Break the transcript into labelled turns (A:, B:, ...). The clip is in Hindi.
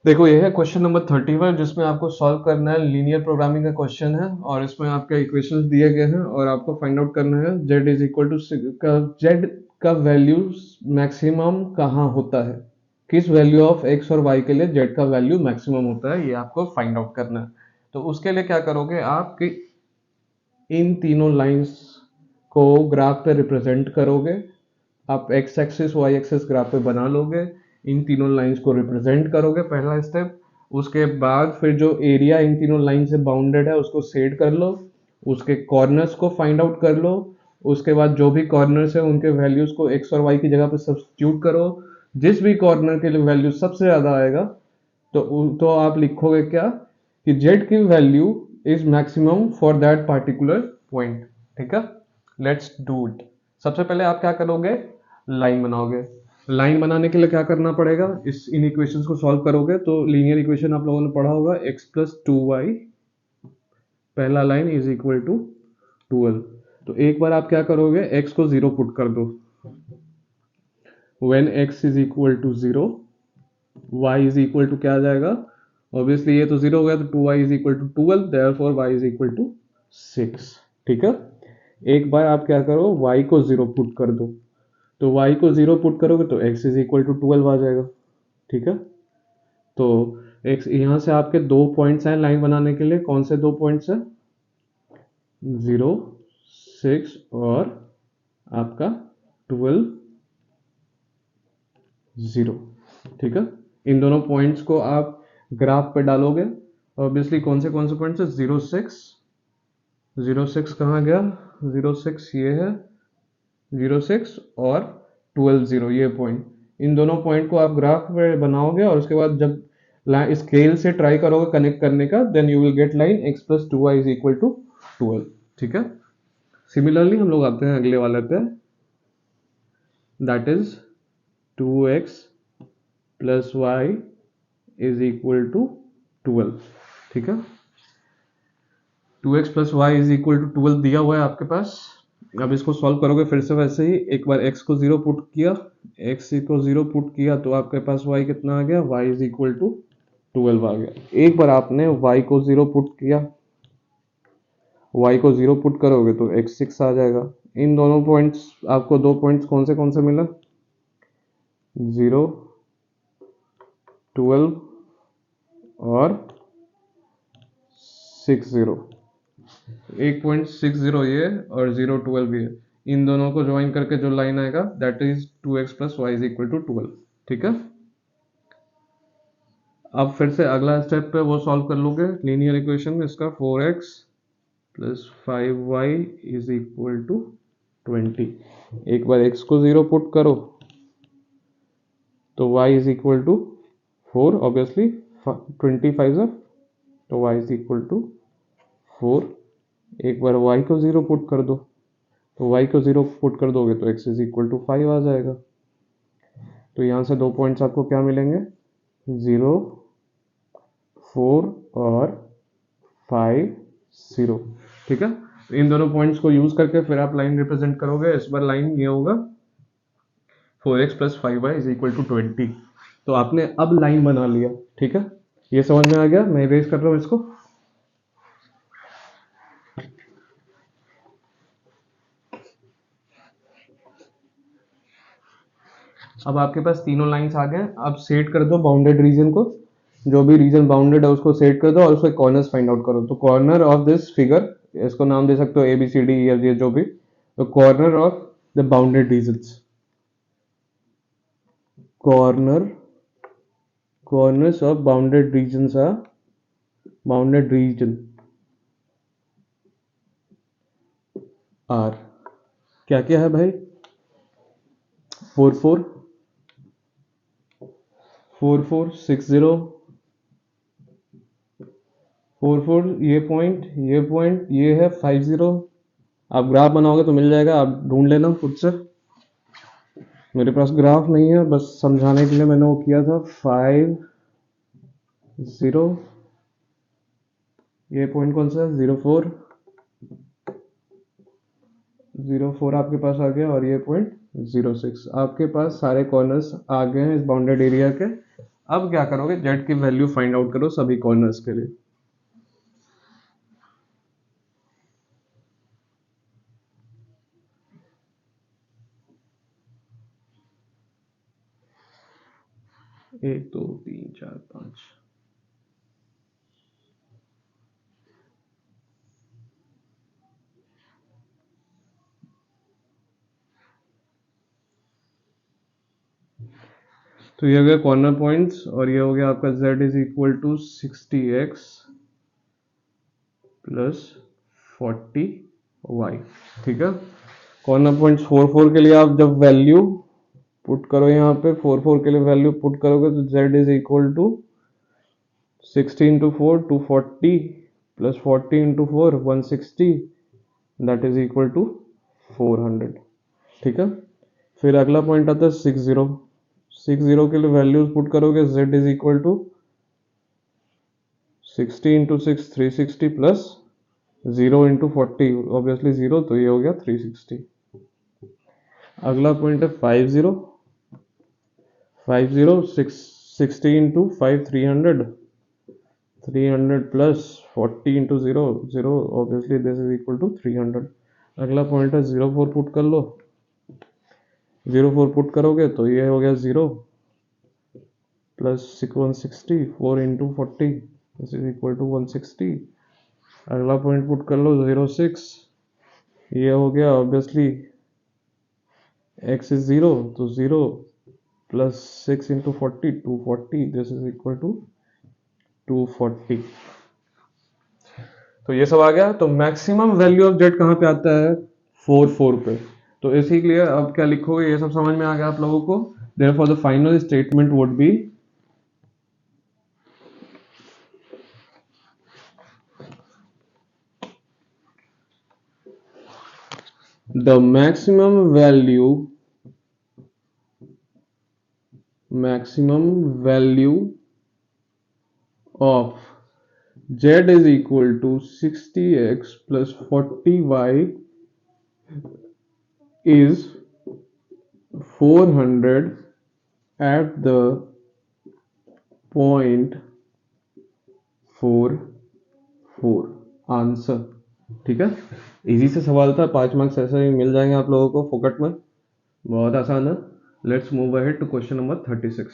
A: देखो ये है क्वेश्चन नंबर 31 जिसमें आपको सॉल्व करना है लीनियर प्रोग्रामिंग का क्वेश्चन है और इसमें आपके इक्वेशंस दिए गए हैं और आपको फाइंड आउट करना है z is equal to z का वैल्यू मैक्सिमम कहाँ होता है, किस वैल्यू ऑफ x और y के लिए z का वैल्यू मैक्सिमम होता है, ये आपको फाइंड आउट करना है। तो उसके लिए क्या करोगे आप कि इन तीनों लाइंस को ग्राफ पे रिप्रेजेंट करोगे। आप x axis y axis graph पे बना लोगे, इन तीनों लाइंस को रिप्रेजेंट करोगे, पहला स्टेप। उसके बाद फिर जो एरिया इन तीनों लाइन से बाउंडेड है उसको सेट कर लो, उसके कॉर्नर्स को फाइंड आउट कर लो। उसके बाद जो भी कॉर्नर्स है उनके वैल्यूज को x और y की जगह पे सब्स्टिट्यूट करो। जिस भी कॉर्नर के लिए वैल्यू सबसे ज्यादा आएगा तो आप लिखोगे क्या कि z की value is maximum for that particular point. ठीक है, लेट्स डू इट। सबसे पहले आप क्या करोगे, लाइन बनाओगे। लाइन बनाने के लिए क्या करना पड़ेगा, इन इक्वेशंस को सॉल्व करोगे तो लीनियर इक्वेशन आप लोगों ने पढ़ा होगा x प्लस 2y पहला लाइन इज इक्वल टू 12। तो एक बार आप क्या करोगे, x को 0 पुट कर दो। When x is equal to 0 y is equal to क्या आ जाएगा, ऑब्वियसली ये तो 0 हो गया तो 2y is equal to 12, therefore y is equal to 6। ठीक है, एक बार आप क्या करो y को 0 पुट कर दो। तो y को 0 पुट करोगे तो x इज इक्वल टू 12 आ जाएगा। ठीक है, तो x यहाँ से आपके दो पॉइंट्स हैं लाइन बनाने के लिए, कौन से दो पॉइंट्स हैं, 0 6 और आपका 12 0। ठीक है, इन दोनों पॉइंट्स को आप ग्राफ पे डालोगे। ऑब्वियसली कौन से पॉइंट्स है, 0 6 कहाँ गया, 0 6 ये है, 0 6 और 12 0 ये पॉइंट। इन दोनों पॉइंट को आप ग्राफ पे बनाओगे और उसके बाद जब स्केल से ट्राई करोगे कनेक्ट करने का, then you will get line x plus 2y is equal to 12। ठीक है, सिमिलरली हम लोग आते हैं अगले वाले पे, that is 2x plus y is equal to 12। ठीक है, 2x plus y is equal to 12 दिया हुआ है आपके पास। अब इसको सॉल्व करोगे फिर से वैसे ही, एक बार x को 0 पुट किया, x को 0 पुट किया तो आपके पास y कितना आ गया, y इज इक्वल टू 12 आ गया। एक बार आपने y को 0 पुट किया, y को 0 पुट करोगे तो x 6 आ जाएगा। इन दोनों पॉइंट्स, आपको दो पॉइंट्स कौन से मिला, 0 12 और 6 0। 8.60 ये और 0 12 ये, इन दोनों को ज्वाइन करके जो लाइन आएगा that is 2x plus y is equal to 12। ठीक है, अब फिर से अगला स्टेप पे वो सॉल्व कर लोगे लीनियर इक्वेशन इसका, 4x plus 5y is equal to 20। एक बार x को 0 पुट करो तो y is equal to 4, obviously 25 है तो y इज इक्वल टू 4। एक बार y को 0 पुट कर दो, तो y को 0 पुट कर दोगे तो x इज इक्वल टू 5 आ जाएगा। तो यहाँ से दो पॉइंट्स आपको क्या मिलेंगे, 0 4 और 5 0। ठीक है, तो इन दोनों पॉइंट्स को यूज करके फिर आप लाइन रिप्रेजेंट करोगे। इस बार लाइन ये होगा 4x plus 5y is equal to 20। तो आपने अब लाइन बना लिया। ठीक है, ये समझ में आ गया, मैं इरेज कर रहा हूँ इसको। अब आपके पास तीनों लाइंस आ गए, अब सेट कर दो बाउंडेड रीजन को, जो भी रीजन बाउंडेड है उसको सेट कर दो और उसके कॉर्नर्स फाइंड आउट करो। तो कॉर्नर ऑफ दिस फिगर, इसको नाम दे सकते हो ए बी सी डी या ये जो भी, तो corner of the bounded regions, corner corners of bounded regions are bounded region are क्या क्या है भाई, 4 4 4 4 6 0 4 4 ये है 5 0। आप ग्राफ बनाओगे तो मिल जाएगा, आप ढूंढ लेना खुद से, मेरे पास ग्राफ नहीं है, बस समझाने के लिए मैंने वो किया था। 5 0, ये पॉइंट कौन सा है, 0 4 0 4 आपके पास आ गया और ये पॉइंट 0 6। आपके पास सारे कॉर्नर्स आ गए हैं इस बाउंडेड एरिया के। अब क्या करोगे, जेड की वैल्यू फाइंड आउट करो सभी कॉर्नर्स के लिए। एक दो तीन चार पाँच, तो ये हो गया कॉर्नर पॉइंट्स, और ये हो गया आपका z is equal to 60x plus 40y। ठीक है, कॉर्नर पॉइंट्स 4 4 के लिए आप जब वैल्यू पुट करो यहाँ पे, 4 4 के लिए वैल्यू पुट करोगे तो z is equal to 60 into 4 240 plus 40 into 4 160, that is equal to 400। ठीक है, फिर अगला पॉइंट आता है 60। 60 के लिए वैल्यूज पुट करोगे, z is equal to 60 into 6 360 plus 0 into 40, obviously 0, तो ये हो गया 360। अगला पॉइंट है 50। 60 into 5 300, 300 plus 40 into 0 0, obviously this is equal to 300। अगला पॉइंट है 04 पुट कर लो। 04 पुट करोगे तो ये हो गया 0 plus 160, 4 into 40, this is equal to 160। अगला पॉइंट पुट कर लो 06, ये हो गया ऑब्वियसली x इज 0, तो 0 plus 6 into 40 240, this is equal to 240। तो ये सब आ गया। तो मैक्सिमम वैल्यू ऑफ जेड कहाँ पे आता है, 4 4 पे। तो इसीलिए अब क्या लिखोगे, ये सब समझ में आ गया आप लोगों को। Therefore the final statement would be the maximum value of z is equal to 60x plus 40y is 400 at the point 4 4 answer. ठीक है, इजी से सवाल था, 5 मार्क्स ऐसे ही मिल जाएंगे आप लोगों को फोकट में, बहुत आसान है। Let's move ahead to question number 36।